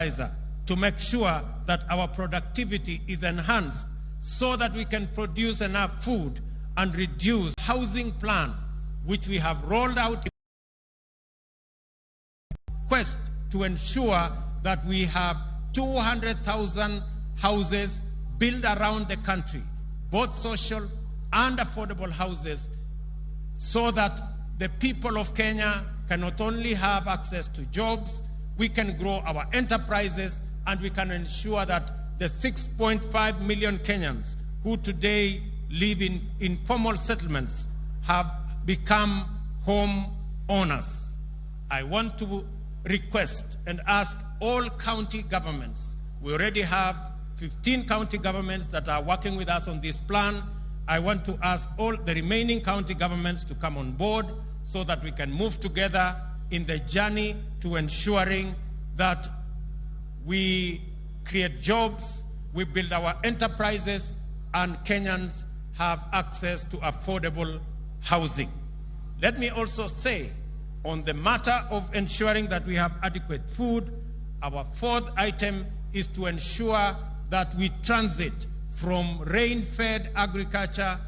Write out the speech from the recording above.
to make sure that our productivity is enhanced so that we can produce enough food and reduce housing plan, which we have rolled out quest to ensure that we have 200,000 houses built around the country, both social and affordable houses, so that the people of Kenya can not only have access to jobs, we can grow our enterprises, and we can ensure that the 6.5 million Kenyans who today live in informal settlements have become home owners. I want to request and ask all county governments. We already have 15 county governments that are working with us on this plan. I want to ask all the remaining county governments to come on board so that we can move together in the journey to ensuring that we create jobs, we build our enterprises, and Kenyans have access to affordable housing. Let me also say, on the matter of ensuring that we have adequate food, our fourth item is to ensure that we transit from rain-fed agriculture